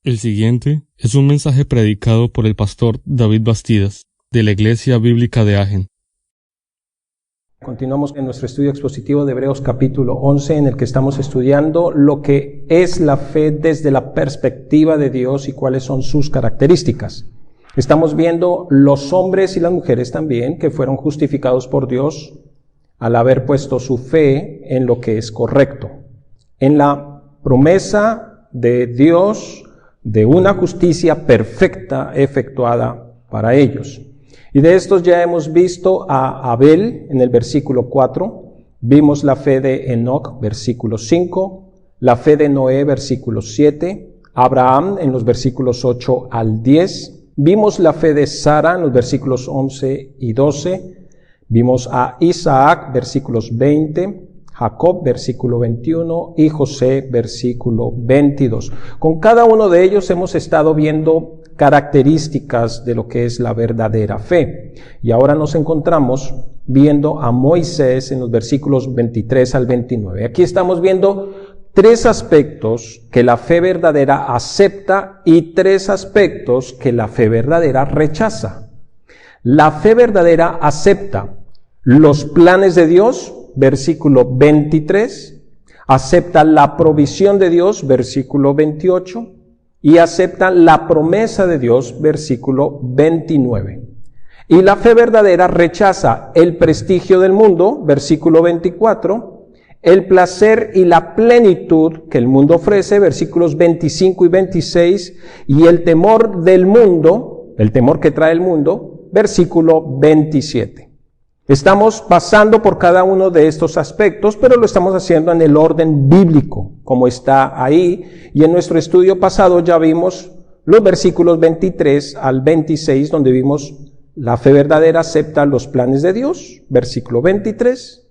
El siguiente es un mensaje predicado por el pastor David Bastidas, de la Iglesia Bíblica de Agen. Continuamos en nuestro estudio expositivo de Hebreos capítulo 11, en el que estamos estudiando lo que es la fe desde la perspectiva de Dios y cuáles son sus características. Estamos viendo los hombres y las mujeres también que fueron justificados por Dios al haber puesto su fe en lo que es correcto, en la promesa de Dios de una justicia perfecta efectuada para ellos. Y de estos ya hemos visto a Abel en el versículo 4, vimos la fe de Enoc, versículo 5, la fe de Noé, versículo 7, Abraham en los versículos 8 al 10, vimos la fe de Sara en los versículos 11 y 12, vimos a Isaac, versículos 20, Jacob, versículo 21, y José, versículo 22. Con cada uno de ellos hemos estado viendo características de lo que es la verdadera fe. Y ahora nos encontramos viendo a Moisés en los versículos 23 al 29. Aquí estamos viendo tres aspectos que la fe verdadera acepta y tres aspectos que la fe verdadera rechaza. La fe verdadera acepta los planes de Dios, versículo 23, acepta la provisión de Dios, versículo 28, y acepta la promesa de Dios, versículo 29. Y la fe verdadera rechaza el prestigio del mundo, versículo 24, el placer y la plenitud que el mundo ofrece, versículos 25 y 26, y el temor del mundo, el temor que trae el mundo, versículo 27. Estamos pasando por cada uno de estos aspectos, pero lo estamos haciendo en el orden bíblico, como está ahí. Y en nuestro estudio pasado ya vimos los versículos 23 al 26, donde vimos la fe verdadera acepta los planes de Dios, versículo 23.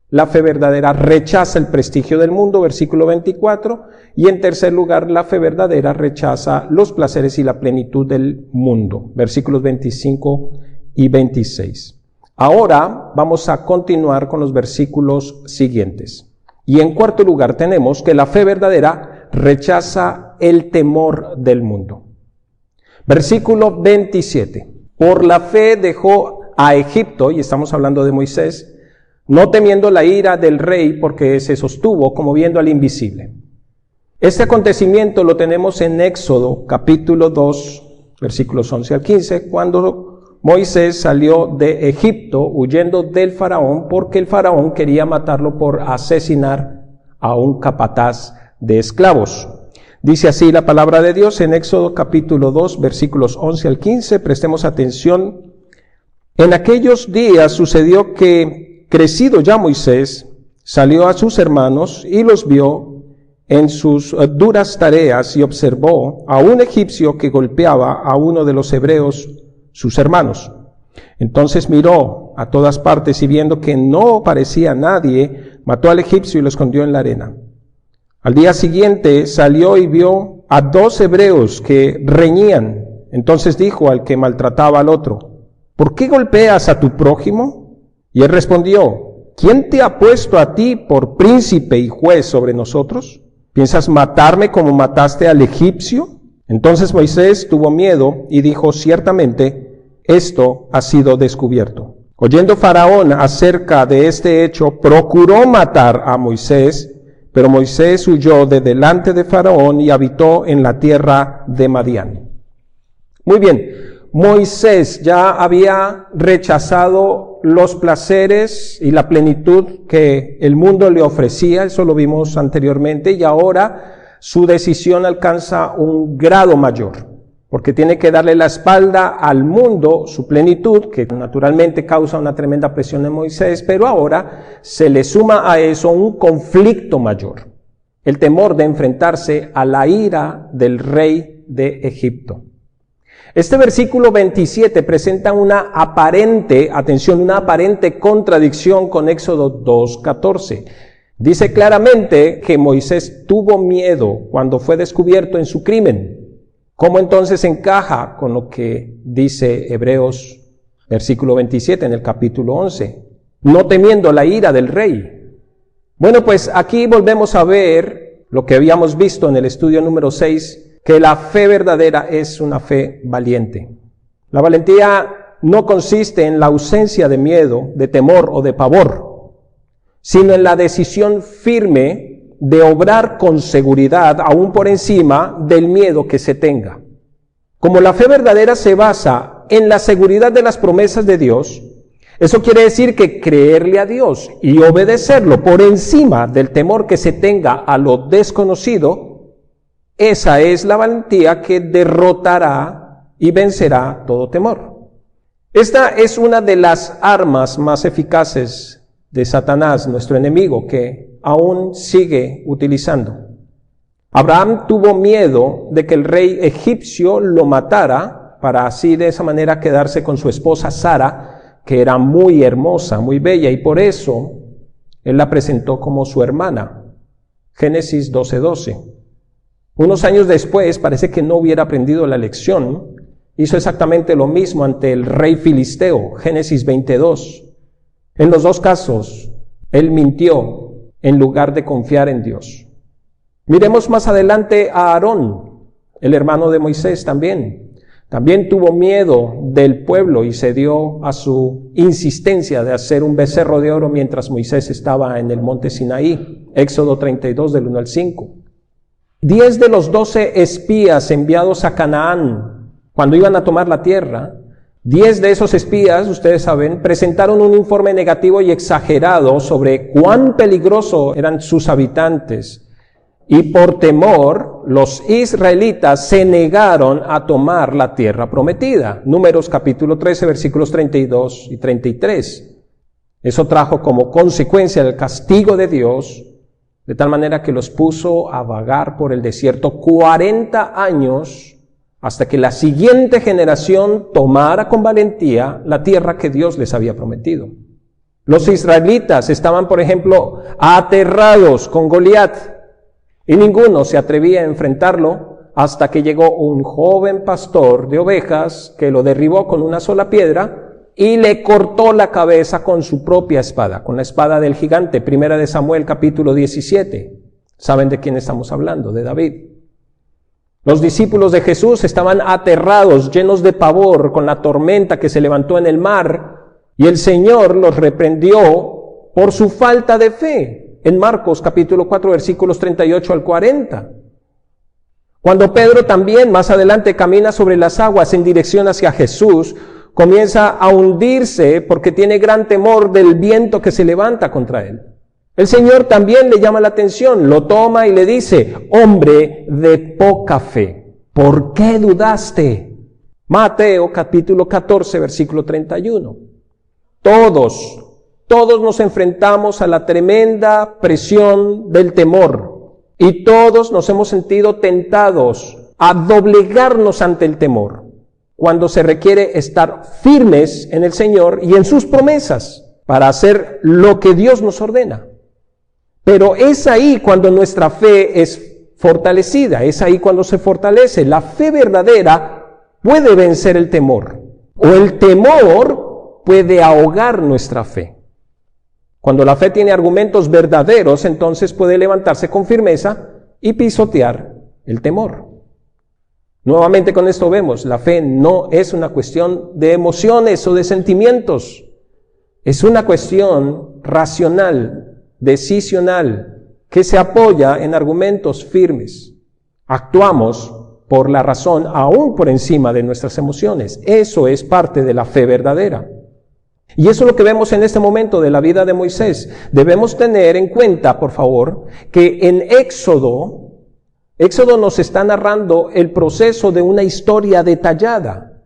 La fe verdadera rechaza el prestigio del mundo, versículo 24. Y en tercer lugar, la fe verdadera rechaza los placeres y la plenitud del mundo, versículos 25 y 26. Ahora vamos a continuar con los versículos siguientes. Y en cuarto lugar tenemos que la fe verdadera rechaza el temor del mundo. Versículo 27. Por la fe dejó a Egipto, y estamos hablando de Moisés, no temiendo la ira del rey, porque se sostuvo como viendo al invisible. Este acontecimiento lo tenemos en Éxodo capítulo 2, versículos 11 al 15, cuando Moisés salió de Egipto huyendo del faraón porque el faraón quería matarlo por asesinar a un capataz de esclavos. Dice así la palabra de Dios en Éxodo capítulo 2 versículos 11 al 15. Prestemos atención. En aquellos días sucedió que, crecido ya Moisés, salió a sus hermanos y los vio en sus duras tareas y observó a un egipcio que golpeaba a uno de los hebreos, sus hermanos. Entonces miró a todas partes y viendo que no parecía nadie, mató al egipcio y lo escondió en la arena. Al día siguiente salió y vio a 2 hebreos que reñían. Entonces dijo al que maltrataba al otro: ¿por qué golpeas a tu prójimo? Y él respondió: ¿quién te ha puesto a ti por príncipe y juez sobre nosotros? ¿Piensas matarme como mataste al egipcio? Entonces Moisés tuvo miedo y dijo: ciertamente, esto ha sido descubierto. Oyendo Faraón acerca de este hecho, procuró matar a Moisés, pero Moisés huyó de delante de Faraón y habitó en la tierra de Madián. Muy bien, Moisés ya había rechazado los placeres y la plenitud que el mundo le ofrecía, eso lo vimos anteriormente, y ahora su decisión alcanza un grado mayor, porque tiene que darle la espalda al mundo, su plenitud, que naturalmente causa una tremenda presión en Moisés, pero ahora se le suma a eso un conflicto mayor, el temor de enfrentarse a la ira del rey de Egipto. Este versículo 27 presenta una aparente contradicción con Éxodo 2:14. Dice claramente que Moisés tuvo miedo cuando fue descubierto en su crimen. ¿Cómo entonces encaja con lo que dice Hebreos, versículo 27 en el capítulo 11? No temiendo la ira del rey. Bueno, pues aquí volvemos a ver lo que habíamos visto en el estudio número 6, que la fe verdadera es una fe valiente. La valentía no consiste en la ausencia de miedo, de temor o de pavor, sino en la decisión firme de obrar con seguridad, aún por encima del miedo que se tenga. Como la fe verdadera se basa en la seguridad de las promesas de Dios, eso quiere decir que creerle a Dios y obedecerlo por encima del temor que se tenga a lo desconocido, esa es la valentía que derrotará y vencerá todo temor. Esta es una de las armas más eficaces de Satanás, nuestro enemigo, que aún sigue utilizando. Abraham tuvo miedo de que el rey egipcio lo matara para así de esa manera quedarse con su esposa Sara, que era muy hermosa, muy bella, y por eso él la presentó como su hermana. Génesis 12:12. Unos años después, parece que no hubiera aprendido la lección, hizo exactamente lo mismo ante el rey filisteo. Génesis 22. En los dos casos, él mintió en lugar de confiar en Dios. Miremos más adelante a Aarón, el hermano de Moisés también. También tuvo miedo del pueblo y cedió a su insistencia de hacer un becerro de oro mientras Moisés estaba en el monte Sinaí. Éxodo 32 del 1 al 5. 10 de los 12 espías enviados a Canaán cuando iban a tomar la tierra, 10 de esos espías, ustedes saben, presentaron un informe negativo y exagerado sobre cuán peligroso eran sus habitantes. Y por temor, los israelitas se negaron a tomar la tierra prometida. Números capítulo 13, versículos 32 y 33. Eso trajo como consecuencia el castigo de Dios, de tal manera que los puso a vagar por el desierto 40 años, hasta que la siguiente generación tomara con valentía la tierra que Dios les había prometido. Los israelitas estaban, por ejemplo, aterrados con Goliat, y ninguno se atrevía a enfrentarlo hasta que llegó un joven pastor de ovejas que lo derribó con una sola piedra y le cortó la cabeza con su propia espada, con la espada del gigante. Primera de Samuel capítulo 17. ¿Saben de quién estamos hablando? De David. Los discípulos de Jesús estaban aterrados, llenos de pavor con la tormenta que se levantó en el mar, y el Señor los reprendió por su falta de fe. En Marcos capítulo 4 versículos 38 al 40. Cuando Pedro también más adelante camina sobre las aguas en dirección hacia Jesús, comienza a hundirse porque tiene gran temor del viento que se levanta contra él. El Señor también le llama la atención, lo toma y le dice: hombre de poca fe, ¿por qué dudaste? Mateo capítulo 14 versículo 31. Todos nos enfrentamos a la tremenda presión del temor y todos nos hemos sentido tentados a doblegarnos ante el temor cuando se requiere estar firmes en el Señor y en sus promesas para hacer lo que Dios nos ordena. Pero es ahí cuando nuestra fe es fortalecida, es ahí cuando se fortalece. La fe verdadera puede vencer el temor, o el temor puede ahogar nuestra fe. Cuando la fe tiene argumentos verdaderos, entonces puede levantarse con firmeza y pisotear el temor. Nuevamente con esto vemos, la fe no es una cuestión de emociones o de sentimientos. Es una cuestión racional, decisional, que se apoya en argumentos firmes. Actuamos por la razón aún por encima de nuestras emociones. Eso es parte de la fe verdadera. Y eso es lo que vemos en este momento de la vida de Moisés. Debemos tener en cuenta, por favor, que en Éxodo nos está narrando el proceso de una historia detallada.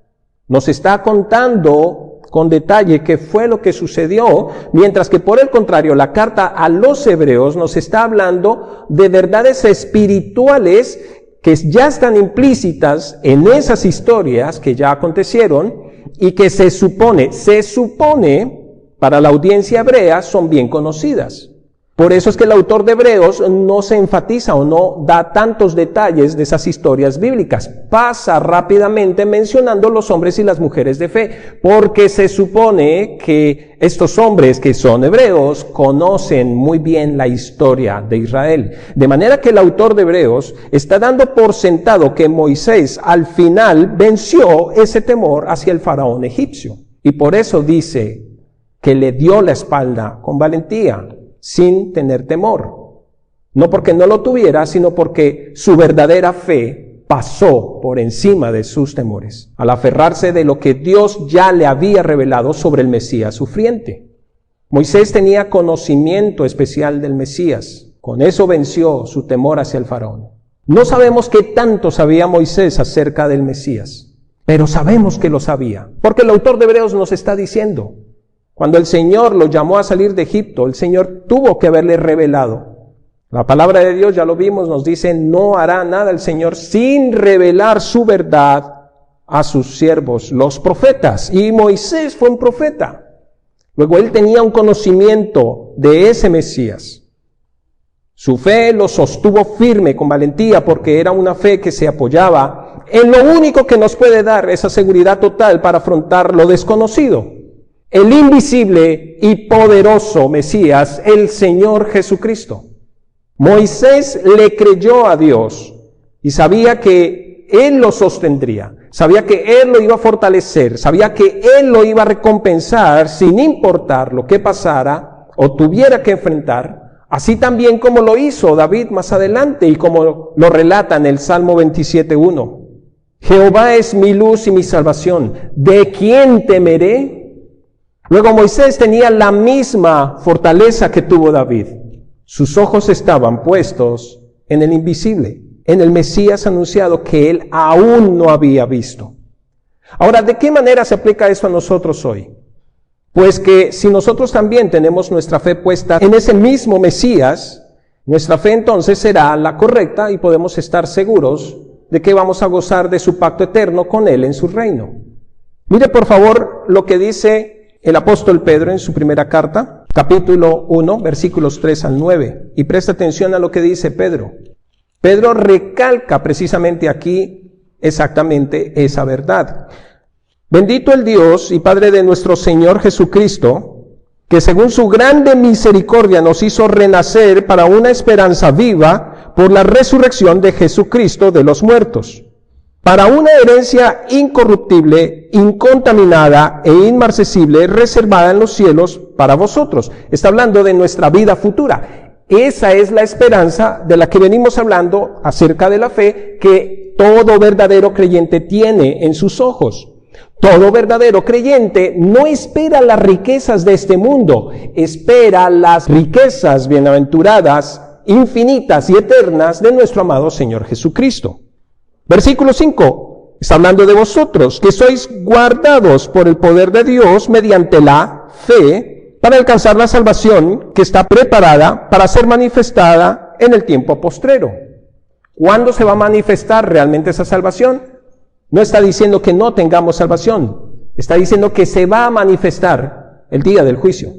Nos está contando con detalle qué fue lo que sucedió, mientras que por el contrario, la carta a los hebreos nos está hablando de verdades espirituales que ya están implícitas en esas historias que ya acontecieron, y que se supone, para la audiencia hebrea son bien conocidas. Por eso es que el autor de Hebreos no se enfatiza o no da tantos detalles de esas historias bíblicas. Pasa rápidamente mencionando los hombres y las mujeres de fe, porque se supone que estos hombres que son hebreos conocen muy bien la historia de Israel. De manera que el autor de Hebreos está dando por sentado que Moisés al final venció ese temor hacia el faraón egipcio. Y por eso dice que le dio la espalda con valentía, sin tener temor. No porque no lo tuviera, sino porque su verdadera fe pasó por encima de sus temores, al aferrarse de lo que Dios ya le había revelado sobre el Mesías sufriente. Moisés tenía conocimiento especial del Mesías. Con eso venció su temor hacia el faraón. No sabemos qué tanto sabía Moisés acerca del Mesías, pero sabemos que lo sabía, porque el autor de Hebreos nos está diciendo: cuando el Señor lo llamó a salir de Egipto, el Señor tuvo que haberle revelado. La palabra de Dios, ya lo vimos, nos dice: no hará nada el Señor sin revelar su verdad a sus siervos, los profetas. Y Moisés fue un profeta. Luego él tenía un conocimiento de ese Mesías. Su fe lo sostuvo firme con valentía, porque era una fe que se apoyaba en lo único que nos puede dar esa seguridad total para afrontar lo desconocido: el invisible y poderoso Mesías, el Señor Jesucristo. Moisés le creyó a Dios y sabía que Él lo sostendría, sabía que Él lo iba a fortalecer, sabía que Él lo iba a recompensar sin importar lo que pasara o tuviera que enfrentar, así también como lo hizo David más adelante y como lo relata en el Salmo 27:1. Jehová es mi luz y mi salvación, ¿de quién temeré? Luego Moisés tenía la misma fortaleza que tuvo David. Sus ojos estaban puestos en el invisible, en el Mesías anunciado que él aún no había visto. Ahora, ¿de qué manera se aplica eso a nosotros hoy? Pues que si nosotros también tenemos nuestra fe puesta en ese mismo Mesías, nuestra fe entonces será la correcta y podemos estar seguros de que vamos a gozar de su pacto eterno con él en su reino. Mire por favor lo que dice el apóstol Pedro en su primera carta, capítulo 1, versículos 3 al 9. Y presta atención a lo que dice Pedro. Pedro recalca precisamente aquí exactamente esa verdad. Bendito el Dios y Padre de nuestro Señor Jesucristo, que según su grande misericordia nos hizo renacer para una esperanza viva por la resurrección de Jesucristo de los muertos, para una herencia incorruptible, incontaminada e inmarcesible, reservada en los cielos para vosotros. Está hablando de nuestra vida futura. Esa es la esperanza de la que venimos hablando acerca de la fe que todo verdadero creyente tiene en sus ojos. Todo verdadero creyente no espera las riquezas de este mundo, espera las riquezas bienaventuradas, infinitas y eternas de nuestro amado Señor Jesucristo. Versículo 5, está hablando de vosotros, que sois guardados por el poder de Dios mediante la fe, para alcanzar la salvación que está preparada para ser manifestada en el tiempo postrero. ¿Cuándo se va a manifestar realmente esa salvación? No está diciendo que no tengamos salvación, está diciendo que se va a manifestar el día del juicio.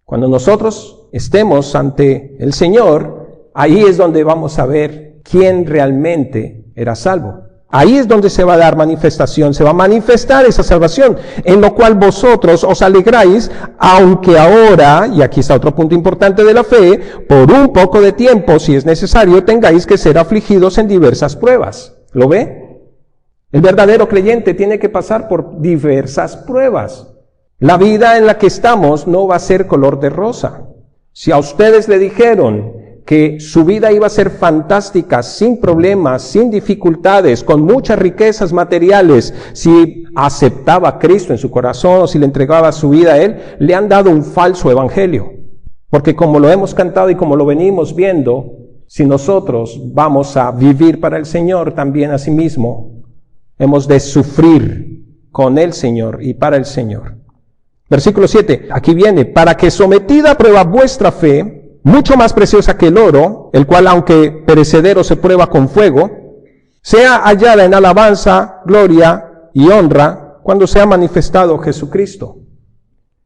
Cuando nosotros estemos ante el Señor, ahí es donde vamos a ver quién realmente era salvo. Ahí es donde se va a dar manifestación, se va a manifestar esa salvación, en lo cual vosotros os alegráis, aunque ahora, y aquí está otro punto importante de la fe, por un poco de tiempo, si es necesario, tengáis que ser afligidos en diversas pruebas. ¿Lo ve? El verdadero creyente tiene que pasar por diversas pruebas. La vida en la que estamos no va a ser color de rosa. Si a ustedes le dijeron que su vida iba a ser fantástica, sin problemas, sin dificultades, con muchas riquezas materiales, si aceptaba a Cristo en su corazón o si le entregaba su vida a Él, le han dado un falso evangelio. Porque como lo hemos cantado y como lo venimos viendo, si nosotros vamos a vivir para el Señor, también asimismo hemos de sufrir con el Señor y para el Señor. Versículo 7, aquí viene: para que sometida a prueba vuestra fe, mucho más preciosa que el oro, el cual aunque perecedero se prueba con fuego, sea hallada en alabanza, gloria y honra cuando sea manifestado Jesucristo.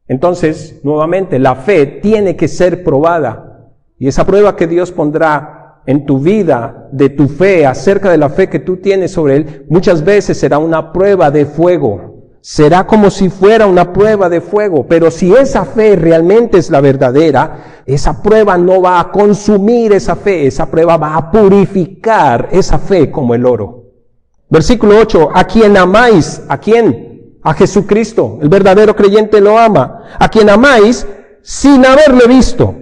Entonces, nuevamente, la fe tiene que ser probada. Y esa prueba que Dios pondrá en tu vida, de tu fe, acerca de la fe que tú tienes sobre Él, muchas veces será una prueba de fuego. Será como si fuera una prueba de fuego, pero si esa fe realmente es la verdadera, esa prueba no va a consumir esa fe, esa prueba va a purificar esa fe como el oro. Versículo 8, a quien amáis, ¿a quién? A Jesucristo, el verdadero creyente lo ama. A quien amáis sin haberle visto,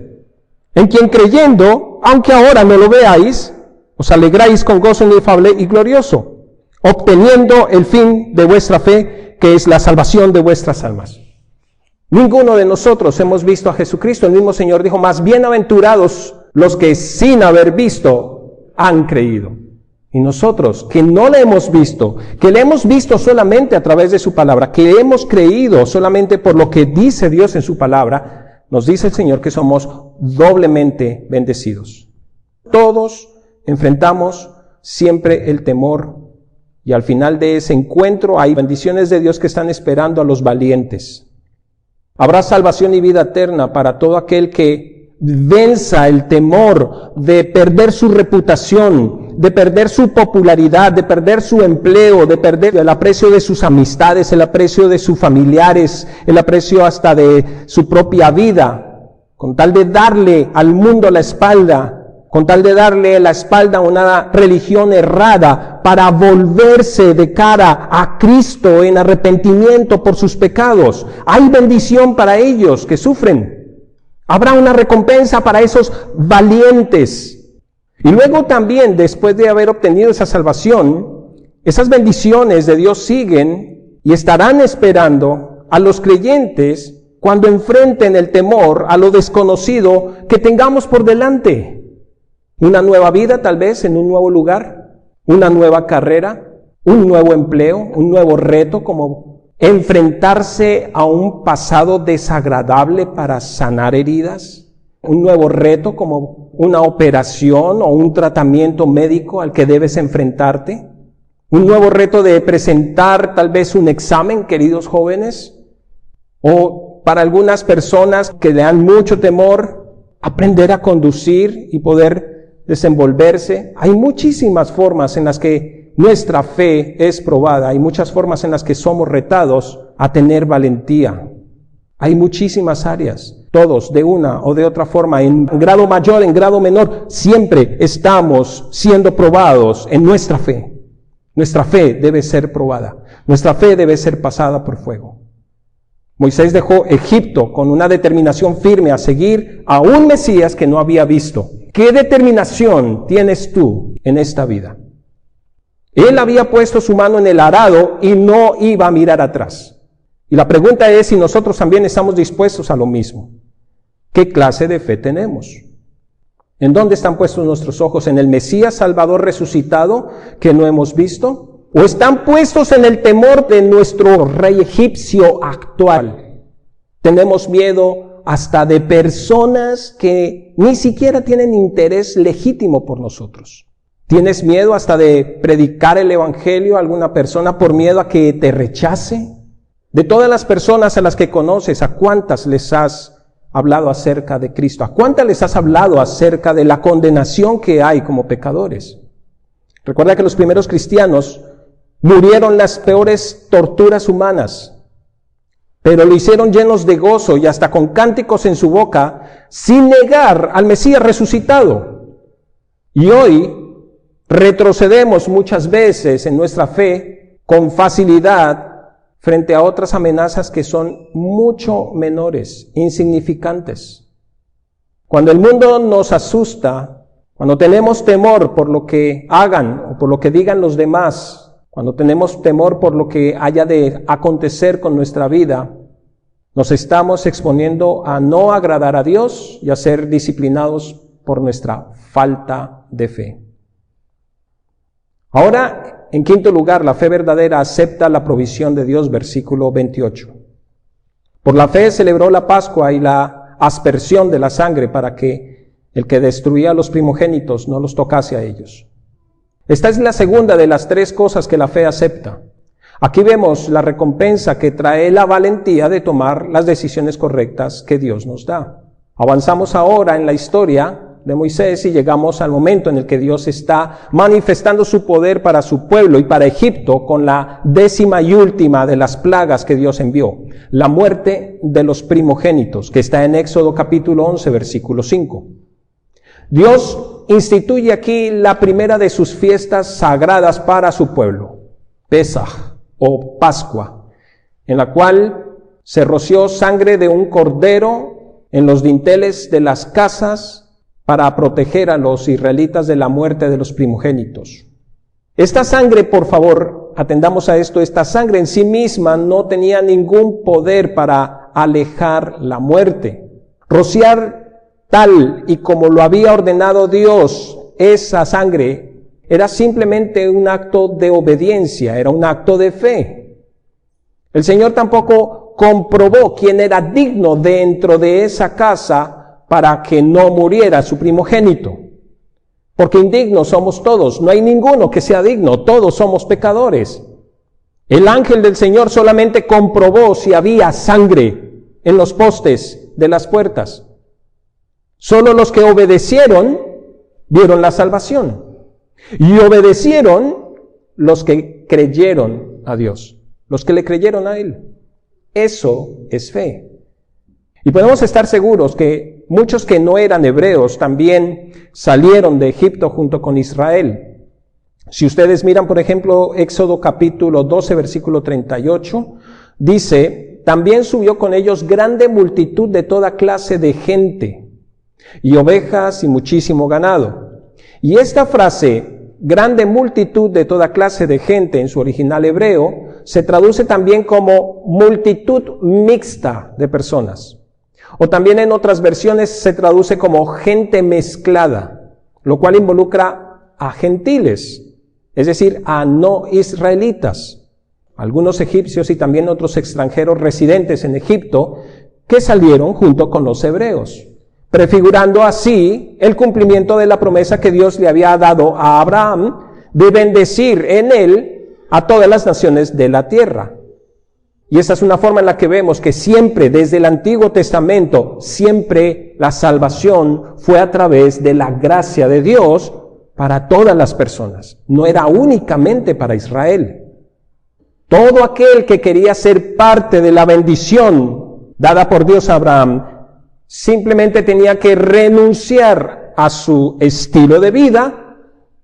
en quien creyendo, aunque ahora no lo veáis, os alegráis con gozo inefable y glorioso, obteniendo el fin de vuestra fe, que es la salvación de vuestras almas. Ninguno de nosotros hemos visto a Jesucristo. El mismo Señor dijo, más bienaventurados los que sin haber visto han creído. Y nosotros, que no le hemos visto, que le hemos visto solamente a través de su palabra, que hemos creído solamente por lo que dice Dios en su palabra, nos dice el Señor que somos doblemente bendecidos. Todos enfrentamos siempre el temor. Y al final de ese encuentro hay bendiciones de Dios que están esperando a los valientes. Habrá salvación y vida eterna para todo aquel que venza el temor de perder su reputación, de perder su popularidad, de perder su empleo, de perder el aprecio de sus amistades, el aprecio de sus familiares, el aprecio hasta de su propia vida, con tal de darle al mundo la espalda, con tal de darle la espalda a una religión errada para volverse de cara a Cristo en arrepentimiento por sus pecados. Hay bendición para ellos que sufren. Habrá una recompensa para esos valientes. Y luego también, después de haber obtenido esa salvación, esas bendiciones de Dios siguen y estarán esperando a los creyentes cuando enfrenten el temor a lo desconocido que tengamos por delante. Una nueva vida tal vez en un nuevo lugar, una nueva carrera, un nuevo empleo, un nuevo reto como enfrentarse a un pasado desagradable para sanar heridas, un nuevo reto como una operación o un tratamiento médico al que debes enfrentarte, un nuevo reto de presentar tal vez un examen, queridos jóvenes, o para algunas personas que le dan mucho temor, aprender a conducir y poder desenvolverse. Hay muchísimas formas en las que nuestra fe es probada. Hay muchas formas en las que somos retados a tener valentía. Hay muchísimas áreas. Todos, de una o de otra forma, en grado mayor, en grado menor, siempre estamos siendo probados en nuestra fe. Nuestra fe debe ser probada. Nuestra fe debe ser pasada por fuego. Moisés dejó Egipto con una determinación firme a seguir a un Mesías que no había visto. ¿Qué determinación tienes tú en esta vida? Él había puesto su mano en el arado y no iba a mirar atrás. Y la pregunta es si nosotros también estamos dispuestos a lo mismo. ¿Qué clase de fe tenemos? ¿En dónde están puestos nuestros ojos? ¿En el Mesías Salvador resucitado que no hemos visto? ¿O están puestos en el temor de nuestro rey egipcio actual? Tenemos miedo hasta de personas que ni siquiera tienen interés legítimo por nosotros. ¿Tienes miedo hasta de predicar el evangelio a alguna persona por miedo a que te rechace? De todas las personas a las que conoces, ¿a cuántas les has hablado acerca de Cristo? ¿A cuántas les has hablado acerca de la condenación que hay como pecadores? Recuerda que los primeros cristianos murieron las peores torturas humanas, pero lo hicieron llenos de gozo y hasta con cánticos en su boca, sin negar al Mesías resucitado. Y hoy retrocedemos muchas veces en nuestra fe con facilidad frente a otras amenazas que son mucho menores, insignificantes. Cuando el mundo nos asusta, cuando tenemos temor por lo que hagan o por lo que digan los demás, cuando tenemos temor por lo que haya de acontecer con nuestra vida, nos estamos exponiendo a no agradar a Dios y a ser disciplinados por nuestra falta de fe. Ahora, en quinto lugar, la fe verdadera acepta la provisión de Dios, versículo 28. Por la fe celebró la Pascua y la aspersión de la sangre para que el que destruía a los primogénitos no los tocase a ellos. Esta es la segunda de las tres cosas que la fe acepta. Aquí vemos la recompensa que trae la valentía de tomar las decisiones correctas que Dios nos da. Avanzamos ahora en la historia de Moisés y llegamos al momento en el que Dios está manifestando su poder para su pueblo y para Egipto con la 10ª y última de las plagas que Dios envió, la muerte de los primogénitos, que está en Éxodo capítulo 11, versículo 5. Dios instituye aquí la primera de sus fiestas sagradas para su pueblo, Pesaj o Pascua, en la cual se roció sangre de un cordero en los dinteles de las casas para proteger a los israelitas de la muerte de los primogénitos. Esta sangre, por favor, atendamos a esto, esta sangre en sí misma no tenía ningún poder para alejar la muerte. Rociar tal y como lo había ordenado Dios, esa sangre era simplemente un acto de obediencia, era un acto de fe. El Señor tampoco comprobó quién era digno dentro de esa casa para que no muriera su primogénito. Porque indignos somos todos, no hay ninguno que sea digno, todos somos pecadores. El ángel del Señor solamente comprobó si había sangre en los postes de las puertas. Solo los que obedecieron vieron la salvación. Y obedecieron los que creyeron a Dios, los que le creyeron a Él. Eso es fe. Y podemos estar seguros que muchos que no eran hebreos también salieron de Egipto junto con Israel. Si ustedes miran, por ejemplo, Éxodo capítulo 12, versículo 38, dice, también subió con ellos grande multitud de toda clase de gente, y ovejas y muchísimo ganado. Y esta frase, grande multitud de toda clase de gente, en su original hebreo, se traduce también como multitud mixta de personas. O también en otras versiones se traduce como gente mezclada, lo cual involucra a gentiles, es decir, a no israelitas, algunos egipcios y también otros extranjeros residentes en Egipto que salieron junto con los hebreos, prefigurando así el cumplimiento de la promesa que Dios le había dado a Abraham de bendecir en él a todas las naciones de la tierra. Y esa es una forma en la que vemos que siempre, desde el Antiguo Testamento, siempre la salvación fue a través de la gracia de Dios para todas las personas. No era únicamente para Israel. Todo aquel que quería ser parte de la bendición dada por Dios a Abraham, simplemente tenía que renunciar a su estilo de vida,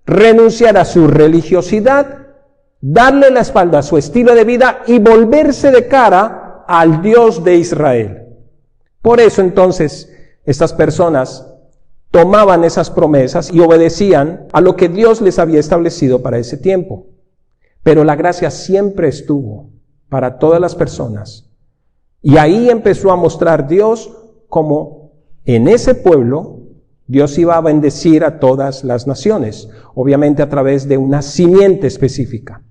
renunciar a su religiosidad, darle la espalda a su estilo de vida y volverse de cara al Dios de Israel. Por eso entonces estas personas tomaban esas promesas y obedecían a lo que Dios les había establecido para ese tiempo. Pero la gracia siempre estuvo para todas las personas. Y ahí empezó a mostrar Dios cómo en ese pueblo Dios iba a bendecir a todas las naciones, obviamente a través de una simiente específica.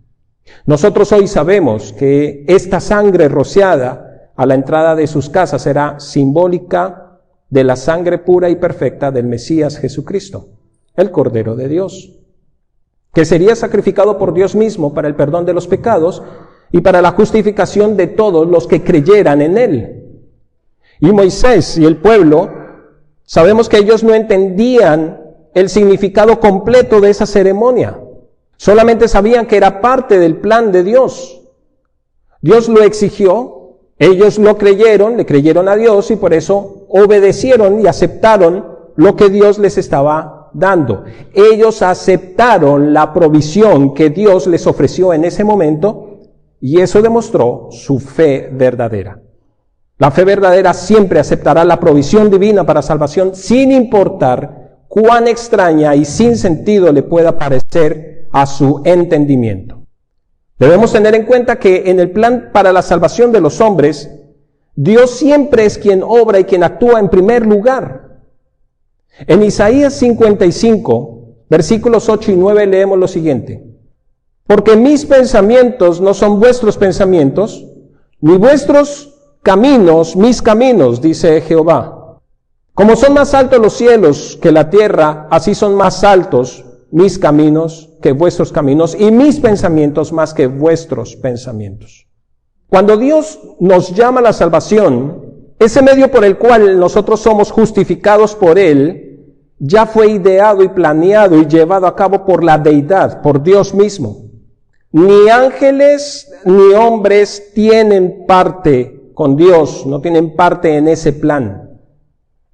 Nosotros hoy sabemos que esta sangre rociada a la entrada de sus casas era simbólica de la sangre pura y perfecta del Mesías Jesucristo, el Cordero de Dios, que sería sacrificado por Dios mismo para el perdón de los pecados y para la justificación de todos los que creyeran en Él. Y Moisés y el pueblo, sabemos que ellos no entendían el significado completo de esa ceremonia. Solamente sabían que era parte del plan de Dios. Dios lo exigió, ellos lo creyeron, le creyeron a Dios y por eso obedecieron y aceptaron lo que Dios les estaba dando. Ellos aceptaron la provisión que Dios les ofreció en ese momento y eso demostró su fe verdadera. La fe verdadera siempre aceptará la provisión divina para salvación sin importar cuán extraña y sin sentido le pueda parecer a su entendimiento. Debemos tener en cuenta que en el plan para la salvación de los hombres, Dios siempre es quien obra y quien actúa en primer lugar. En Isaías 55, versículos 8 y 9 leemos lo siguiente. Porque mis pensamientos no son vuestros pensamientos, ni vuestros caminos mis caminos, dice Jehová. Como son más altos los cielos que la tierra, así son más altos mis caminos que vuestros caminos y mis pensamientos más que vuestros pensamientos. Cuando Dios nos llama a la salvación, ese medio por el cual nosotros somos justificados por Él ya fue ideado y planeado y llevado a cabo por la deidad, por Dios mismo. Ni ángeles ni hombres tienen parte con Dios, no tienen parte en ese plan.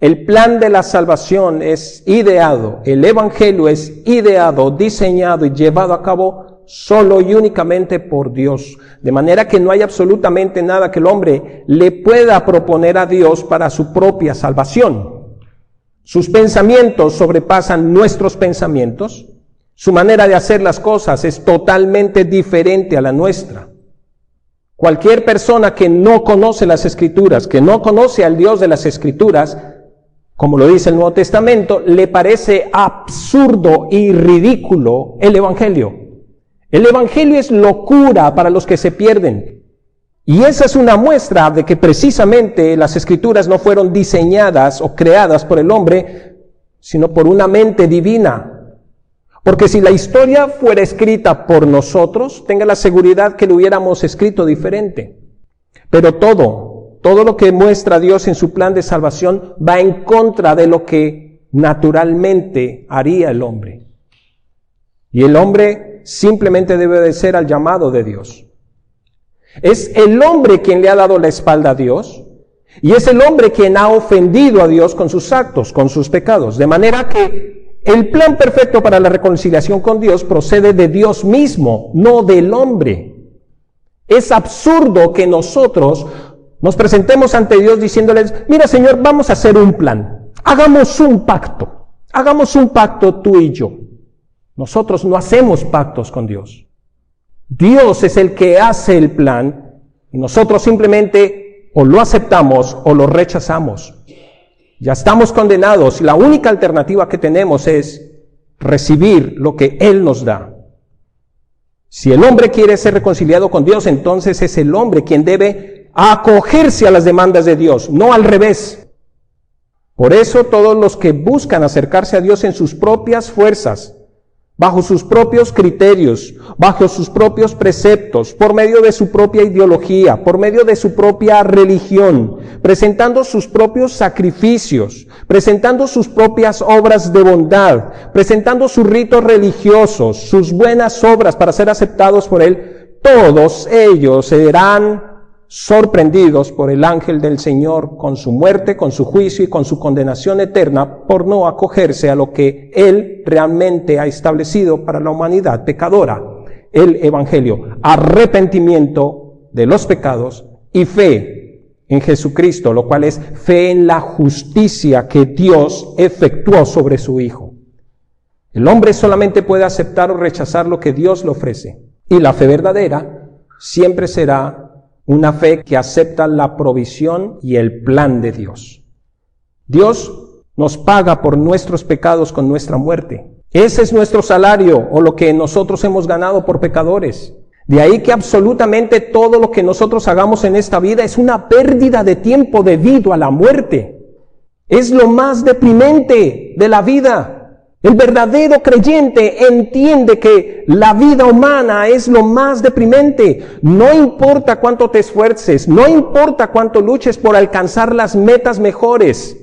El plan de la salvación es ideado, el evangelio es ideado, diseñado y llevado a cabo solo y únicamente por Dios. De manera que no hay absolutamente nada que el hombre le pueda proponer a Dios para su propia salvación. Sus pensamientos sobrepasan nuestros pensamientos. Su manera de hacer las cosas es totalmente diferente a la nuestra. Cualquier persona que no conoce las Escrituras, que no conoce al Dios de las Escrituras, como lo dice el Nuevo Testamento, le parece absurdo y ridículo el Evangelio. El Evangelio es locura para los que se pierden. Y esa es una muestra de que precisamente las Escrituras no fueron diseñadas o creadas por el hombre, sino por una mente divina. Porque si la historia fuera escrita por nosotros, tenga la seguridad que lo hubiéramos escrito diferente. Pero todo lo que muestra Dios en su plan de salvación va en contra de lo que naturalmente haría el hombre. Y el hombre simplemente debe obedecer al llamado de Dios. Es el hombre quien le ha dado la espalda a Dios, y es el hombre quien ha ofendido a Dios con sus actos, con sus pecados. De manera que el plan perfecto para la reconciliación con Dios procede de Dios mismo, no del hombre. Es absurdo que nosotros nos presentemos ante Dios diciéndoles, mira Señor, vamos a hacer un plan, hagamos un pacto tú y yo. Nosotros no hacemos pactos con Dios. Dios es el que hace el plan y nosotros simplemente o lo aceptamos o lo rechazamos. Ya estamos condenados y la única alternativa que tenemos es recibir lo que Él nos da. Si el hombre quiere ser reconciliado con Dios, entonces es el hombre quien debe acogerse a las demandas de Dios, no al revés. Por eso todos los que buscan acercarse a Dios en sus propias fuerzas, bajo sus propios criterios, bajo sus propios preceptos, por medio de su propia ideología, por medio de su propia religión, presentando sus propios sacrificios, presentando sus propias obras de bondad, presentando sus ritos religiosos, sus buenas obras para ser aceptados por Él, todos ellos serán sorprendidos por el ángel del Señor con su muerte, con su juicio y con su condenación eterna por no acogerse a lo que Él realmente ha establecido para la humanidad pecadora, el Evangelio, arrepentimiento de los pecados y fe en Jesucristo, lo cual es fe en la justicia que Dios efectuó sobre su Hijo. El hombre solamente puede aceptar o rechazar lo que Dios le ofrece, y la fe verdadera siempre será una fe que acepta la provisión y el plan de Dios. Dios nos paga por nuestros pecados con nuestra muerte. Ese es nuestro salario o lo que nosotros hemos ganado por pecadores. De ahí que absolutamente todo lo que nosotros hagamos en esta vida es una pérdida de tiempo debido a la muerte. Es lo más deprimente de la vida. El verdadero creyente entiende que la vida humana es lo más deprimente. No importa cuánto te esfuerces, no importa cuánto luches por alcanzar las metas mejores,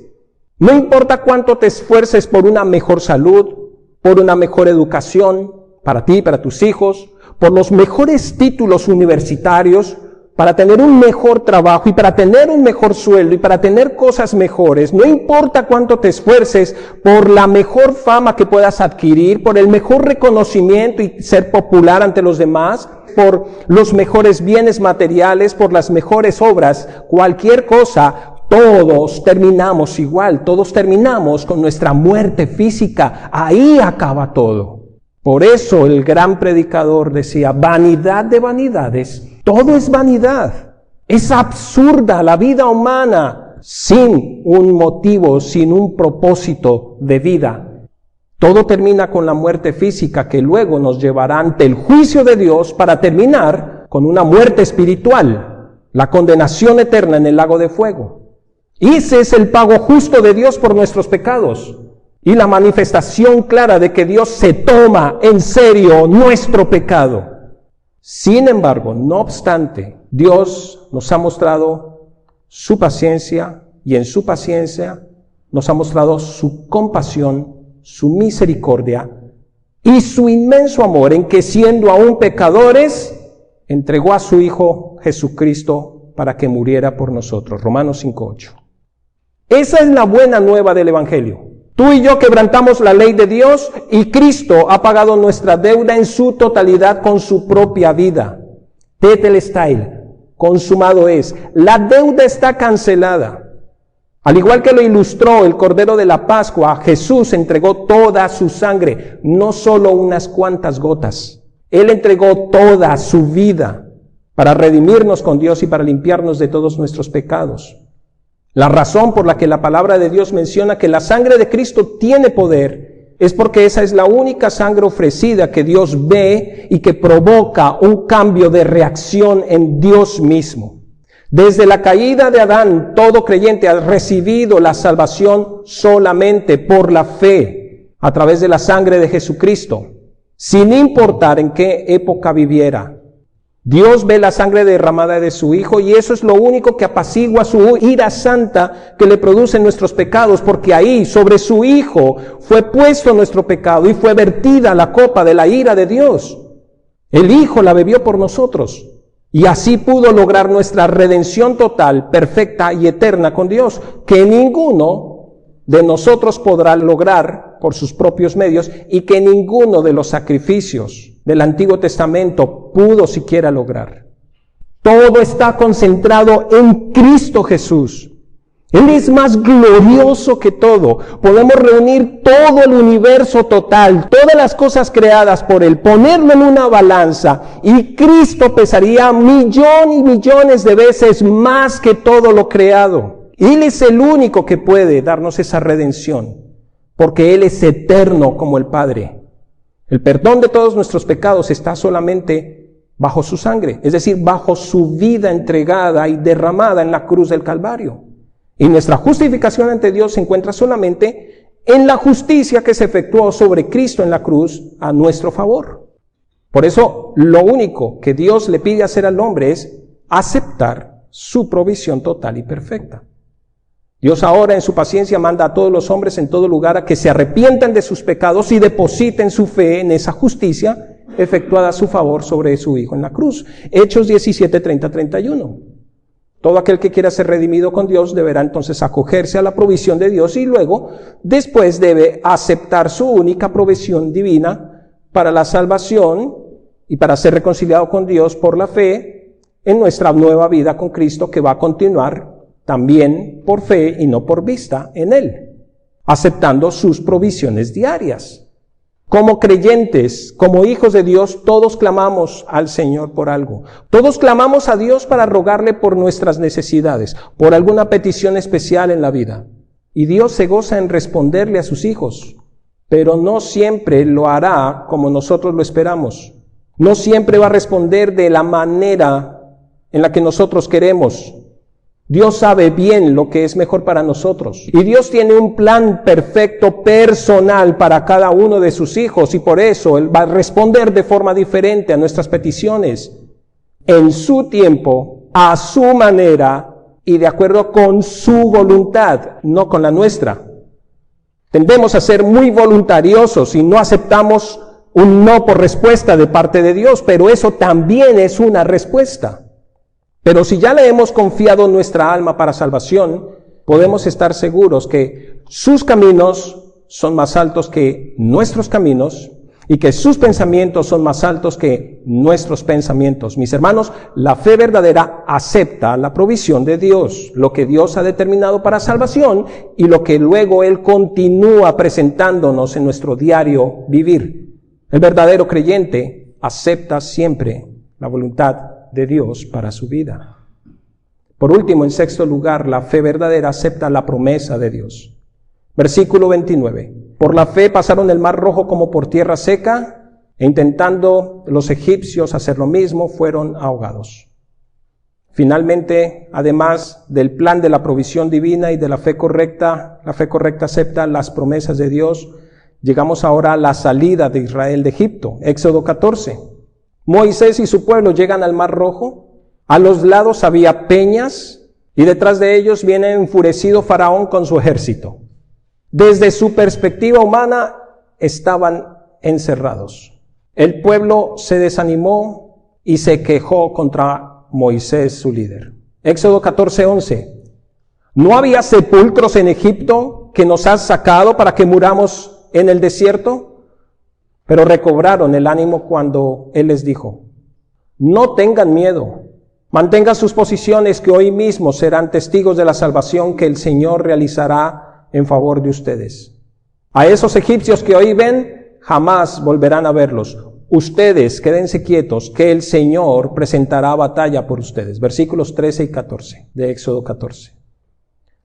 no importa cuánto te esfuerces por una mejor salud, por una mejor educación para ti, para tus hijos, por los mejores títulos universitarios, para tener un mejor trabajo y para tener un mejor sueldo y para tener cosas mejores. No importa cuánto te esfuerces por la mejor fama que puedas adquirir, por el mejor reconocimiento y ser popular ante los demás, por los mejores bienes materiales, por las mejores obras, cualquier cosa, todos terminamos igual, todos terminamos con nuestra muerte física. Ahí acaba todo. Por eso el gran predicador decía, vanidad de vanidades, todo es vanidad. Es absurda la vida humana sin un motivo, sin un propósito de vida. Todo termina con la muerte física que luego nos llevará ante el juicio de Dios para terminar con una muerte espiritual, la condenación eterna en el lago de fuego. Ese es el pago justo de Dios por nuestros pecados y la manifestación clara de que Dios se toma en serio nuestro pecado. Sin embargo, no obstante, Dios nos ha mostrado su paciencia y en su paciencia nos ha mostrado su compasión, su misericordia y su inmenso amor en que, siendo aún pecadores, entregó a su Hijo Jesucristo para que muriera por nosotros. Romanos 5:8. Esa es la buena nueva del Evangelio. Tú y yo quebrantamos la ley de Dios y Cristo ha pagado nuestra deuda en su totalidad con su propia vida. Tetelestai, consumado es. La deuda está cancelada. Al igual que lo ilustró el Cordero de la Pascua, Jesús entregó toda su sangre, no solo unas cuantas gotas. Él entregó toda su vida para redimirnos con Dios y para limpiarnos de todos nuestros pecados. La razón por la que la palabra de Dios menciona que la sangre de Cristo tiene poder es porque esa es la única sangre ofrecida que Dios ve y que provoca un cambio de reacción en Dios mismo. Desde la caída de Adán, todo creyente ha recibido la salvación solamente por la fe, a través de la sangre de Jesucristo, sin importar en qué época viviera. Dios ve la sangre derramada de su Hijo y eso es lo único que apacigua su ira santa que le producen nuestros pecados, porque ahí, sobre su Hijo, fue puesto nuestro pecado y fue vertida la copa de la ira de Dios. El Hijo la bebió por nosotros. Y así pudo lograr nuestra redención total, perfecta y eterna con Dios, que ninguno de nosotros podrá lograr por sus propios medios y que ninguno de los sacrificios del Antiguo Testamento pudo siquiera lograr. Todo está concentrado en Cristo Jesús. Él es más glorioso que todo. Podemos reunir todo el universo total, todas las cosas creadas por Él, ponerlo en una balanza y Cristo pesaría millones y millones de veces más que todo lo creado. Él es el único que puede darnos esa redención, porque Él es eterno como el Padre. El perdón de todos nuestros pecados está solamente bajo su sangre, es decir, bajo su vida entregada y derramada en la cruz del Calvario. Y nuestra justificación ante Dios se encuentra solamente en la justicia que se efectuó sobre Cristo en la cruz a nuestro favor. Por eso, lo único que Dios le pide hacer al hombre es aceptar su provisión total y perfecta. Dios ahora en su paciencia manda a todos los hombres en todo lugar a que se arrepientan de sus pecados y depositen su fe en esa justicia efectuada a su favor sobre su Hijo en la cruz. Hechos 17, 30, 31. Todo aquel que quiera ser redimido con Dios deberá entonces acogerse a la provisión de Dios y luego, después debe aceptar su única provisión divina para la salvación y para ser reconciliado con Dios por la fe en nuestra nueva vida con Cristo que va a continuar también por fe y no por vista en Él, aceptando sus provisiones diarias. Como creyentes, como hijos de Dios, todos clamamos al Señor por algo. Todos clamamos a Dios para rogarle por nuestras necesidades, por alguna petición especial en la vida. Y Dios se goza en responderle a sus hijos, pero no siempre lo hará como nosotros lo esperamos. No siempre va a responder de la manera en la que nosotros queremos. Dios sabe bien lo que es mejor para nosotros. Y Dios tiene un plan perfecto, personal para cada uno de sus hijos. Y por eso Él va a responder de forma diferente a nuestras peticiones. En su tiempo, a su manera y de acuerdo con su voluntad, no con la nuestra. Tendemos a ser muy voluntariosos y no aceptamos un no por respuesta de parte de Dios. Pero eso también es una respuesta. Pero si ya le hemos confiado nuestra alma para salvación, podemos estar seguros que sus caminos son más altos que nuestros caminos y que sus pensamientos son más altos que nuestros pensamientos. Mis hermanos, la fe verdadera acepta la provisión de Dios, lo que Dios ha determinado para salvación y lo que luego Él continúa presentándonos en nuestro diario vivir. El verdadero creyente acepta siempre la voluntad de Dios para su vida. Por último, en sexto lugar, la fe verdadera acepta la promesa de Dios. Versículo 29. Por la fe pasaron el mar rojo como por tierra seca, e intentando los egipcios hacer lo mismo, fueron ahogados. Finalmente, además del plan de la provisión divina y de la fe correcta acepta las promesas de Dios. Llegamos ahora a la salida de Israel de Egipto. Éxodo 14. Moisés y su pueblo llegan al Mar Rojo. A los lados había peñas y detrás de ellos viene enfurecido Faraón con su ejército. Desde su perspectiva humana, estaban encerrados. El pueblo se desanimó y se quejó contra Moisés, su líder. Éxodo 14:11. ¿No había sepulcros en Egipto que nos has sacado para que muramos en el desierto? Pero recobraron el ánimo cuando él les dijo: no tengan miedo, mantengan sus posiciones, que hoy mismo serán testigos de la salvación que el Señor realizará en favor de ustedes. A esos egipcios que hoy ven, jamás volverán a verlos. Ustedes quédense quietos, que el Señor presentará batalla por ustedes. Versículos 13 y 14 de Éxodo 14.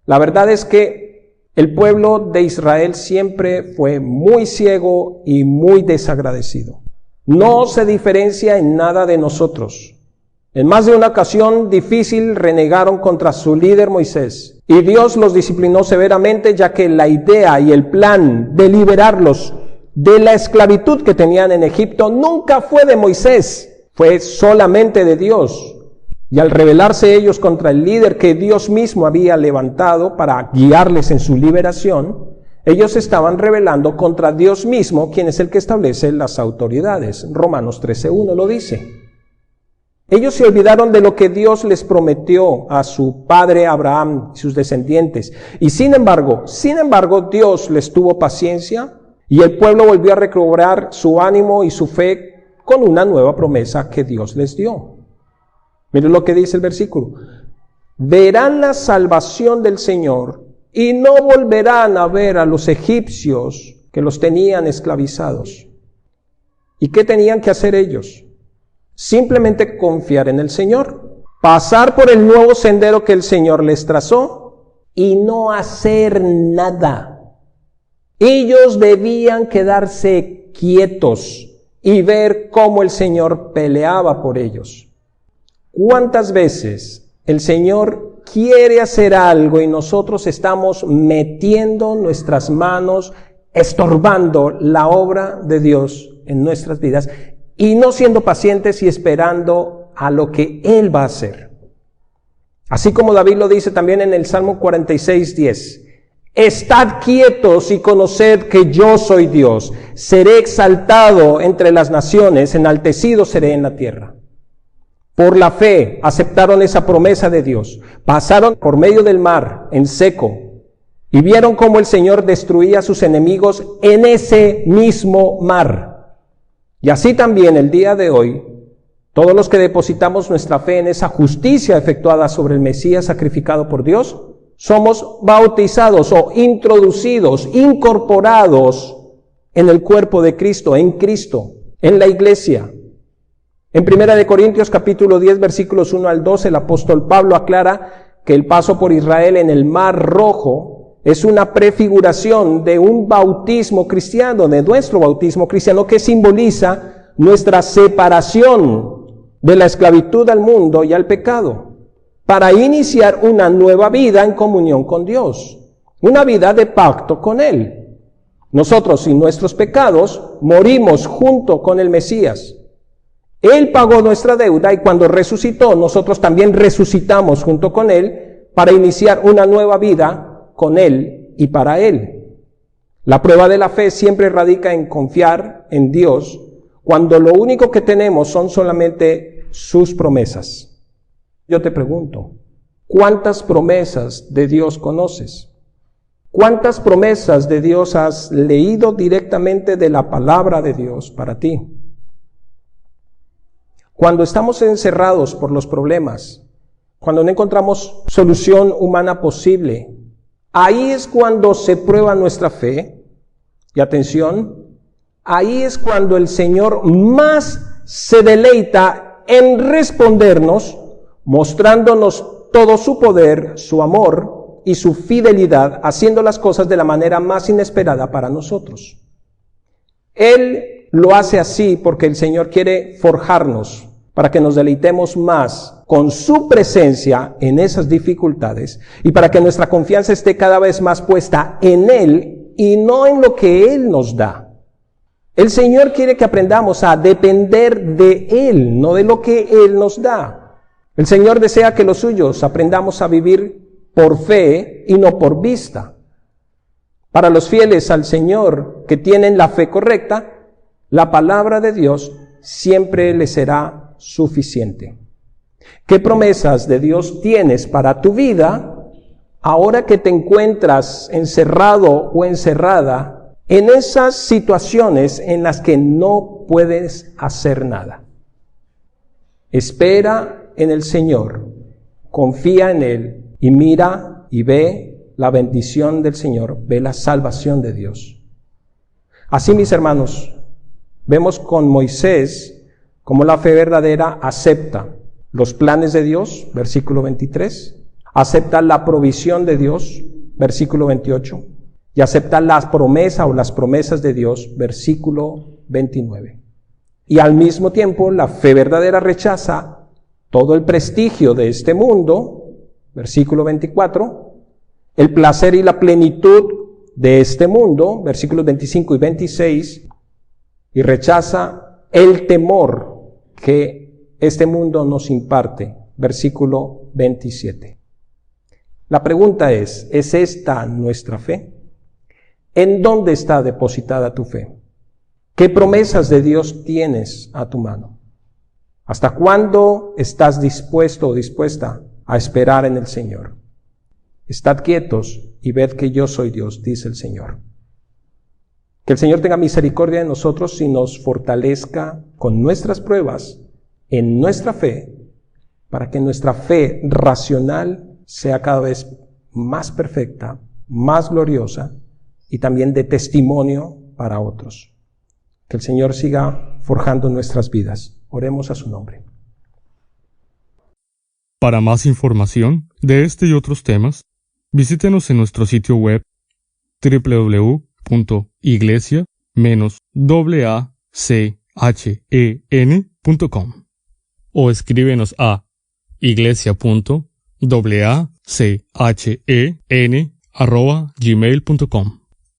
La verdad es que el pueblo de Israel siempre fue muy ciego y muy desagradecido. No se diferencia en nada de nosotros. En más de una ocasión difícil renegaron contra su líder Moisés, y Dios los disciplinó severamente, ya que la idea y el plan de liberarlos de la esclavitud que tenían en Egipto nunca fue de Moisés, fue solamente de Dios. Y al rebelarse ellos contra el líder que Dios mismo había levantado para guiarles en su liberación, ellos estaban rebelando contra Dios mismo, quien es el que establece las autoridades. Romanos 13:1 lo dice. Ellos se olvidaron de lo que Dios les prometió a su padre Abraham y sus descendientes. Y sin embargo, Dios les tuvo paciencia y el pueblo volvió a recobrar su ánimo y su fe con una nueva promesa que Dios les dio. Miren lo que dice el versículo. Verán la salvación del Señor y no volverán a ver a los egipcios que los tenían esclavizados. ¿Y qué tenían que hacer ellos? Simplemente confiar en el Señor, pasar por el nuevo sendero que el Señor les trazó y no hacer nada. Ellos debían quedarse quietos y ver cómo el Señor peleaba por ellos. ¿Cuántas veces el Señor quiere hacer algo y nosotros estamos metiendo nuestras manos, estorbando la obra de Dios en nuestras vidas y no siendo pacientes y esperando a lo que Él va a hacer? Así como David lo dice también en el Salmo 46:10. Estad quietos y conoced que yo soy Dios. Seré exaltado entre las naciones, enaltecido seré en la tierra. Por la fe aceptaron esa promesa de Dios. Pasaron por medio del mar en seco y vieron cómo el Señor destruía a sus enemigos en ese mismo mar. Y así también el día de hoy, todos los que depositamos nuestra fe en esa justicia efectuada sobre el Mesías sacrificado por Dios, somos bautizados o introducidos, incorporados en el cuerpo de Cristo, en la iglesia. En 1 Corintios capítulo 10 versículos 1 al 12, el apóstol Pablo aclara que el paso por Israel en el Mar Rojo es una prefiguración de un bautismo cristiano, de nuestro bautismo cristiano, que simboliza nuestra separación de la esclavitud al mundo y al pecado, para iniciar una nueva vida en comunión con Dios, una vida de pacto con Él. Nosotros, sin nuestros pecados, morimos junto con el Mesías. Él pagó nuestra deuda y cuando resucitó, nosotros también resucitamos junto con Él para iniciar una nueva vida con Él y para Él. La prueba de la fe siempre radica en confiar en Dios cuando lo único que tenemos son solamente sus promesas. Yo te pregunto, ¿cuántas promesas de Dios conoces? ¿Cuántas promesas de Dios has leído directamente de la palabra de Dios para ti? Cuando estamos encerrados por los problemas, cuando no encontramos solución humana posible, ahí es cuando se prueba nuestra fe. Y atención, ahí es cuando el Señor más se deleita en respondernos, mostrándonos todo su poder, su amor y su fidelidad, haciendo las cosas de la manera más inesperada para nosotros. Él lo hace así porque el Señor quiere forjarnos, para que nos deleitemos más con su presencia en esas dificultades y para que nuestra confianza esté cada vez más puesta en Él y no en lo que Él nos da. El Señor quiere que aprendamos a depender de Él, no de lo que Él nos da. El Señor desea que los suyos aprendamos a vivir por fe y no por vista. Para los fieles al Señor que tienen la fe correcta, la palabra de Dios siempre les será suficiente. ¿Qué promesas de Dios tienes para tu vida ahora que te encuentras encerrado o encerrada en esas situaciones en las que no puedes hacer nada? Espera en el Señor, confía en Él y mira y ve la bendición del Señor, ve la salvación de Dios. Así, mis hermanos, vemos con Moisés cómo la fe verdadera acepta los planes de Dios, versículo 23, acepta la provisión de Dios, versículo 28, y acepta las promesas o las promesas de Dios, versículo 29. Y al mismo tiempo, la fe verdadera rechaza todo el prestigio de este mundo, versículo 24, el placer y la plenitud de este mundo, versículos 25 y 26, y rechaza el temor que este mundo nos imparte, versículo 27. La pregunta ¿es esta nuestra fe? ¿En dónde está depositada tu fe? ¿Qué promesas de Dios tienes a tu mano? ¿Hasta cuándo estás dispuesto o dispuesta a esperar en el Señor? Estad quietos y ved que yo soy Dios, dice el Señor. Que el Señor tenga misericordia de nosotros y nos fortalezca con nuestras pruebas en nuestra fe, para que nuestra fe racional sea cada vez más perfecta, más gloriosa y también de testimonio para otros. Que el Señor siga forjando nuestras vidas. Oremos a su nombre. Para más información de este y otros temas, visítenos en nuestro sitio web www.iglesia-achen.com o escríbenos a iglesia.achen@gmail.com.